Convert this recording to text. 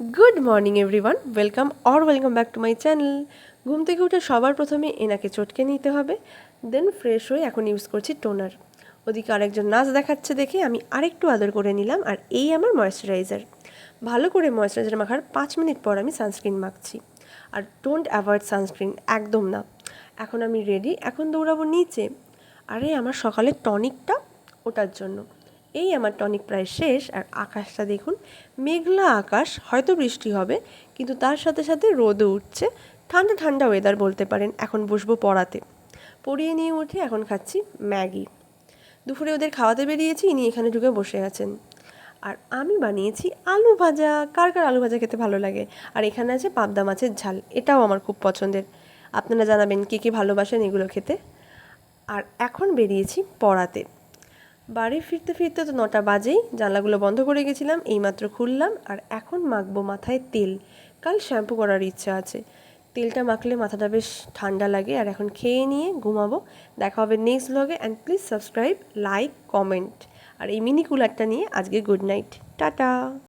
Good morning everyone, welcome back to my channel. ঘুম থেকে উঠে সবার প্রথমে এনাকে চটকে নিতে হবে, দেন ফ্রেশ হয়ে এখন ইউজ করছি টোনার। ওদিকে আরেকজন নাচ দেখাচ্ছে দেখে আমি আরেকটু আদর করে নিলাম, আর এই আমার ময়েশ্চারাইজার। ভালো করে ময়েশ্চারাইজার মাখার 5 মিনিট পর আমি সানস্ক্রিন মাখছি। আর ডোন্ট অ্যাভয়েড সানস্ক্রিন, একদম না। এখন আমি রেডি, এখন দৌড়াবো নিচে। আরে আমার সকালের টনিকটা, ওটার জন্য। এই আমার টনিক প্রায় শেষ, আর আকাশটা দেখুন, মেঘলা আকাশ, হয়তো বৃষ্টি হবে, কিন্তু তার সাথে সাথে রোদও উঠছে। ঠান্ডা ঠান্ডা ওয়েদার বলতে পারেন। এখন বসবো পড়াতে। পড়িয়ে নিয়ে উঠে এখন খাচ্ছি ম্যাগি। দুপুরে ওদের খাওয়াতে বেরিয়েছি, ইনি এখানে ঢুকে বসে আছেন। আর আমি বানিয়েছি আলু ভাজা। কার কার আলু ভাজা খেতে ভালো লাগে? আর এখানে আছে পাবদা মাছের ঝাল, এটাও আমার খুব পছন্দের। আপনারা জানাবেন কে কে ভালোবাসেন এগুলো খেতে। আর এখন বেরিয়েছি পড়াতে। বাড়ি ফিরতে ফিরতে তো 9টা বাজেই। জানলাগুলো বন্ধ করে গেছিলাম, এইমাত্র খুললাম। আর এখন মাখবো মাথায় তেল। কাল শ্যাম্পু করার ইচ্ছা আছে। তেলটা মাখলে মাথাটা বেশ ঠান্ডা লাগে। আর এখন খেয়ে নিয়ে ঘুমাবো। দেখা হবে নেক্সট ব্লগে। And please subscribe, like, comment. আর এই মিনি কুলারটা নিয়ে আজকে গুড নাইট, টাটা।